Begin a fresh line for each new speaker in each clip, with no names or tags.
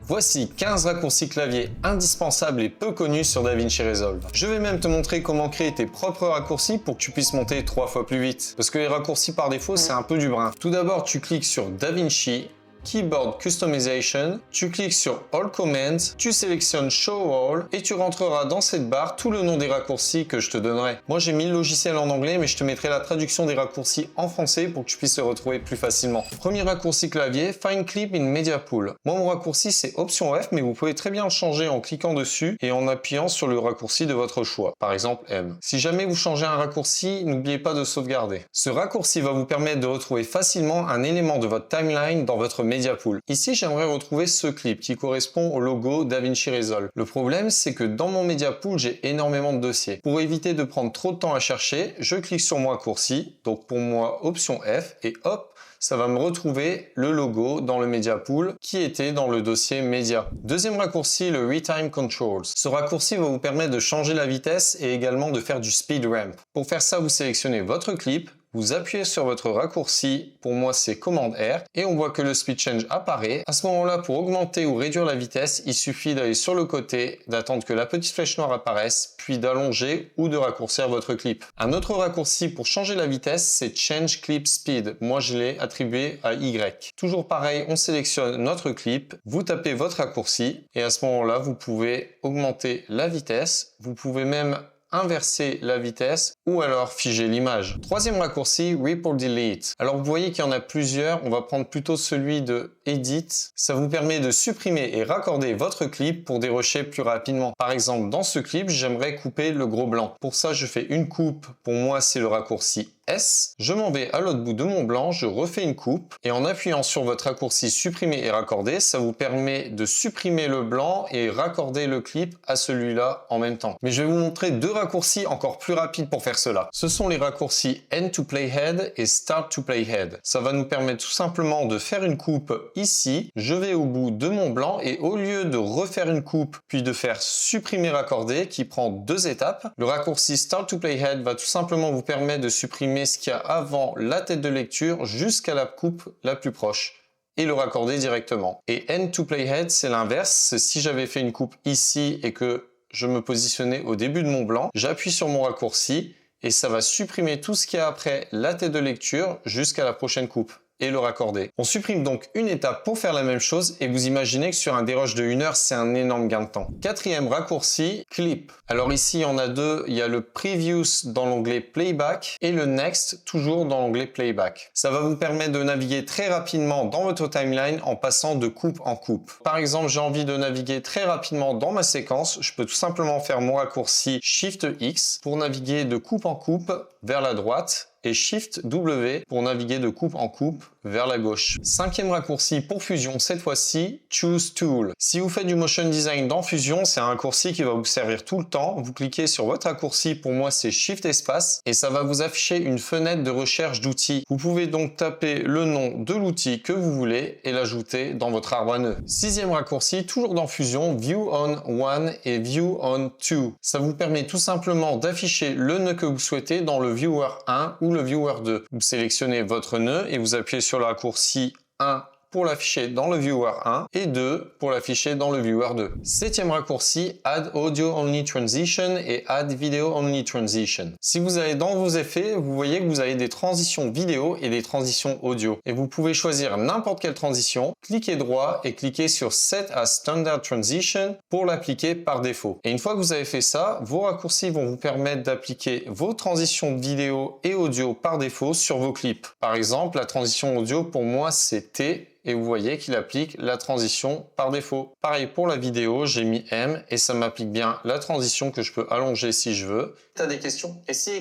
Voici 15 raccourcis clavier indispensables et peu connus sur DaVinci Resolve. Je vais même te montrer comment créer tes propres raccourcis pour que tu puisses monter 3 fois plus vite. Parce que les raccourcis par défaut, c'est un peu du brin. Tout d'abord, tu cliques sur DaVinci, Keyboard Customization, tu cliques sur All Commands, tu sélectionnes Show All et tu rentreras dans cette barre tout le nom des raccourcis que je te donnerai. Moi j'ai mis le logiciel en anglais mais je te mettrai la traduction des raccourcis en français pour que tu puisses le retrouver plus facilement. Premier raccourci clavier, Find Clip in Media Pool. Moi mon raccourci c'est Option F mais vous pouvez très bien le changer en cliquant dessus et en appuyant sur le raccourci de votre choix, par exemple M. Si jamais vous changez un raccourci, n'oubliez pas de sauvegarder. Ce raccourci va vous permettre de retrouver facilement un élément de votre timeline dans votre Media Pool. Ici, j'aimerais retrouver ce clip qui correspond au logo DaVinci Resolve. Le problème, c'est que dans mon Media Pool, j'ai énormément de dossiers. Pour éviter de prendre trop de temps à chercher, je clique sur mon raccourci, donc pour moi, Option F, et hop, ça va me retrouver le logo dans le Media Pool qui était dans le dossier Media. Deuxième raccourci, le Retime Controls. Ce raccourci va vous permettre de changer la vitesse et également de faire du speed ramp. Pour faire ça, vous sélectionnez votre clip, vous appuyez sur votre raccourci, pour moi c'est commande R, et on voit que le speed change apparaît. À ce moment-là, pour augmenter ou réduire la vitesse, il suffit d'aller sur le côté, d'attendre que la petite flèche noire apparaisse, puis d'allonger ou de raccourcir votre clip. Un autre raccourci pour changer la vitesse, c'est Change Clip Speed. Moi je l'ai attribué à Y. Toujours pareil, on sélectionne notre clip, vous tapez votre raccourci, et à ce moment-là, vous pouvez augmenter la vitesse, vous pouvez même inverser la vitesse ou alors figer l'image. Troisième raccourci, Report Delete. Alors vous voyez qu'il y en a plusieurs, on va prendre plutôt celui de Edit. Ça vous permet de supprimer et raccorder votre clip pour dérocher plus rapidement. Par exemple, dans ce clip, j'aimerais couper le gros blanc. Pour ça, je fais une coupe. Pour moi, c'est le raccourci S. Je m'en vais à l'autre bout de mon blanc, je refais une coupe et en appuyant sur votre raccourci supprimer et raccorder, ça vous permet de supprimer le blanc et raccorder le clip à celui-là en même temps. Mais je vais vous montrer deux raccourcis encore plus rapides pour faire cela. Ce sont les raccourcis End to Playhead et Start to Playhead. Ça va nous permettre tout simplement de faire une coupe ici. Je vais au bout de mon blanc et au lieu de refaire une coupe puis de faire supprimer raccorder qui prend 2 étapes, le raccourci Start to Playhead va tout simplement vous permettre de supprimer ce qu'il y a avant la tête de lecture jusqu'à la coupe la plus proche et le raccorder directement. Et End to Playhead, c'est l'inverse. Si j'avais fait une coupe ici et que je me positionnais au début de mon blanc, j'appuie sur mon raccourci et ça va supprimer tout ce qu'il y a après la tête de lecture jusqu'à la prochaine coupe et le raccorder. On supprime donc une étape pour faire la même chose et vous imaginez que sur un dérush de 1 heure, c'est un énorme gain de temps. Quatrième raccourci, Clip. Alors ici, il y en a deux. Il y a le Previous dans l'onglet Playback et le Next toujours dans l'onglet Playback. Ça va vous permettre de naviguer très rapidement dans votre timeline en passant de coupe en coupe. Par exemple, j'ai envie de naviguer très rapidement dans ma séquence. Je peux tout simplement faire mon raccourci Shift X pour naviguer de coupe en coupe vers la droite et Shift W pour naviguer de coupe en coupe vers la gauche. Cinquième raccourci pour Fusion, cette fois-ci, Choose Tool. Si vous faites du motion design dans Fusion, c'est un raccourci qui va vous servir tout le temps. Vous cliquez sur votre raccourci, pour moi c'est Shift Espace, et ça va vous afficher une fenêtre de recherche d'outils. Vous pouvez donc taper le nom de l'outil que vous voulez et l'ajouter dans votre arbre à nœuds. Sixième raccourci, toujours dans Fusion, View on 1 et View on 2. Ça vous permet tout simplement d'afficher le nœud que vous souhaitez dans le Viewer 1 ou le Viewer 2. Vous sélectionnez votre nœud et vous appuyez sur le raccourci 1 pour l'afficher dans le Viewer 1 et 2 pour l'afficher dans le Viewer 2. Septième raccourci, Add Audio Only Transition et Add Video Only Transition. Si vous allez dans vos effets, vous voyez que vous avez des transitions vidéo et des transitions audio. Et vous pouvez choisir n'importe quelle transition, cliquez droit et cliquez sur Set as Standard Transition pour l'appliquer par défaut. Et une fois que vous avez fait ça, vos raccourcis vont vous permettre d'appliquer vos transitions vidéo et audio par défaut sur vos clips. Par exemple, la transition audio pour moi c'est T. Et vous voyez qu'il applique la transition par défaut. Pareil pour la vidéo, j'ai mis M et ça m'applique bien la transition que je peux allonger si je veux. T'as des questions?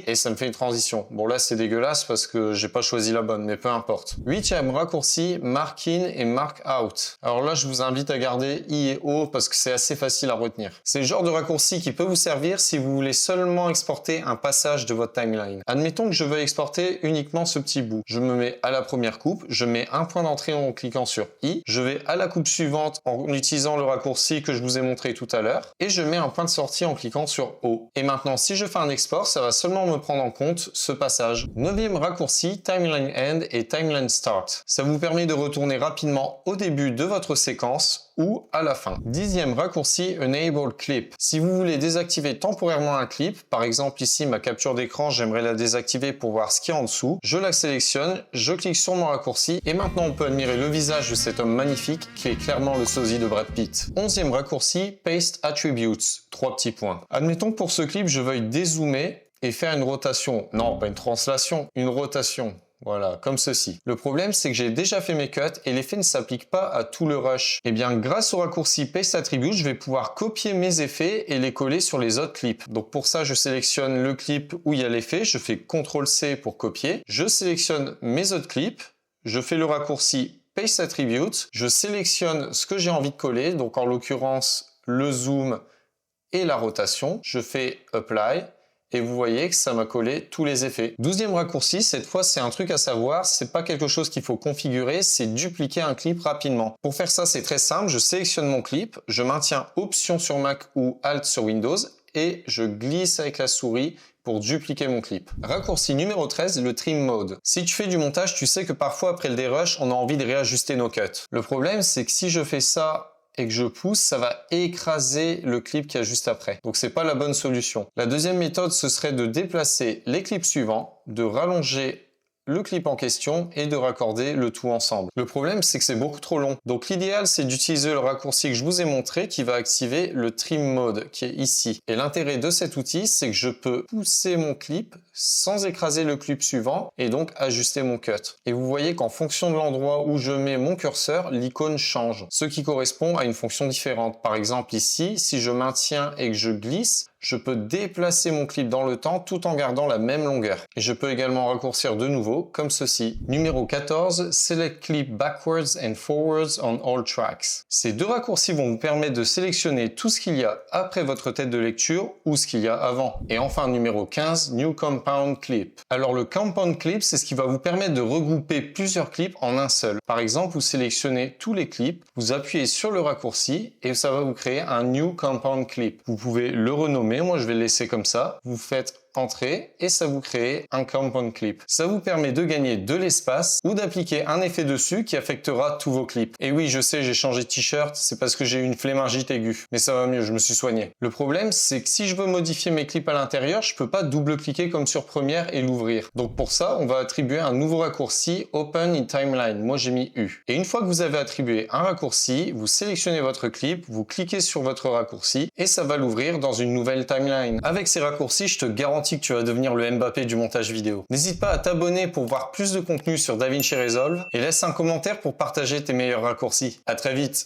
Et ça me fait une transition. Bon là c'est dégueulasse parce que j'ai pas choisi la bonne, mais peu importe. Huitième raccourci, Mark In et Mark Out. Alors là je vous invite à garder I et O parce que c'est assez facile à retenir. C'est le genre de raccourci qui peut vous servir si vous voulez seulement exporter un passage de votre timeline. Admettons que je veux exporter uniquement ce petit bout. Je me mets à la première coupe, je mets un point d'entrée en cliquant sur I, je vais à la coupe suivante en utilisant le raccourci que je vous ai montré tout à l'heure et je mets un point de sortie en cliquant sur O. Et maintenant si je fais un export, ça va seulement me prendre en compte ce passage. Neuvième raccourci, Timeline End et Timeline Start. Ça vous permet de retourner rapidement au début de votre séquence ou à la fin. 10e raccourci, Enable Clip. Si vous voulez désactiver temporairement un clip, par exemple ici ma capture d'écran, j'aimerais la désactiver pour voir ce qu'il y a en dessous, je la sélectionne, je clique sur mon raccourci et maintenant on peut admirer le visage de cet homme magnifique qui est clairement le sosie de Brad Pitt. 11e raccourci, Paste Attributes. 3 petits points. Admettons que pour ce clip, je veuille dézoomer et faire une rotation. Non, pas une translation, une rotation. Voilà, comme ceci. Le problème, c'est que j'ai déjà fait mes cuts et l'effet ne s'applique pas à tout le rush. Et bien, grâce au raccourci Paste Attribute, je vais pouvoir copier mes effets et les coller sur les autres clips. Donc pour ça, je sélectionne le clip où il y a l'effet, je fais CTRL-C pour copier. Je sélectionne mes autres clips, je fais le raccourci Paste Attribute, je sélectionne ce que j'ai envie de coller, donc en l'occurrence, le zoom et la rotation. Je fais Apply. Et vous voyez que ça m'a collé tous les effets. 12e raccourci, cette fois c'est un truc à savoir, c'est pas quelque chose qu'il faut configurer, c'est dupliquer un clip rapidement. Pour faire ça, c'est très simple, je sélectionne mon clip, je maintiens Option sur Mac ou Alt sur Windows et je glisse avec la souris pour dupliquer mon clip. Raccourci numéro 13, le Trim Mode. Si tu fais du montage, tu sais que parfois après le dérush, on a envie de réajuster nos cuts. Le problème, c'est que si je fais ça et que je pousse, ça va écraser le clip qu'il y a juste après. Donc c'est pas la bonne solution. La deuxième méthode, ce serait de déplacer les clips suivants, de rallonger le clip en question et de raccorder le tout ensemble. Le problème, c'est que c'est beaucoup trop long. Donc l'idéal, c'est d'utiliser le raccourci que je vous ai montré qui va activer le Trim Mode qui est ici. Et l'intérêt de cet outil, c'est que je peux pousser mon clip sans écraser le clip suivant et donc ajuster mon cut. Et vous voyez qu'en fonction de l'endroit où je mets mon curseur, l'icône change, ce qui correspond à une fonction différente. Par exemple ici, si je maintiens et que je glisse, je peux déplacer mon clip dans le temps tout en gardant la même longueur. Et je peux également raccourcir de nouveau, comme ceci. Numéro 14, Select Clip Backwards and Forwards on All Tracks. Ces deux raccourcis vont vous permettre de sélectionner tout ce qu'il y a après votre tête de lecture ou ce qu'il y a avant. Et enfin, numéro 15, New Compound Clip. Alors le Compound Clip, c'est ce qui va vous permettre de regrouper plusieurs clips en un seul. Par exemple, vous sélectionnez tous les clips, vous appuyez sur le raccourci et ça va vous créer un New Compound Clip. Vous pouvez le renommer. Moi, je vais le laisser comme ça. Vous faites Entrée et ça vous crée un compound clip. Ça vous permet de gagner de l'espace ou d'appliquer un effet dessus qui affectera tous vos clips. Et oui, je sais, j'ai changé de t-shirt, c'est parce que j'ai eu une flémingite aiguë. Mais ça va mieux, je me suis soigné. Le problème, c'est que si je veux modifier mes clips à l'intérieur, je peux pas double-cliquer comme sur Premiere et l'ouvrir. Donc pour ça, on va attribuer un nouveau raccourci Open in Timeline. Moi, j'ai mis U. Et une fois que vous avez attribué un raccourci, vous sélectionnez votre clip, vous cliquez sur votre raccourci et ça va l'ouvrir dans une nouvelle timeline. Avec ces raccourcis, je te garantis que tu vas devenir le Mbappé du montage vidéo. N'hésite pas à t'abonner pour voir plus de contenu sur DaVinci Resolve et laisse un commentaire pour partager tes meilleurs raccourcis. À très vite!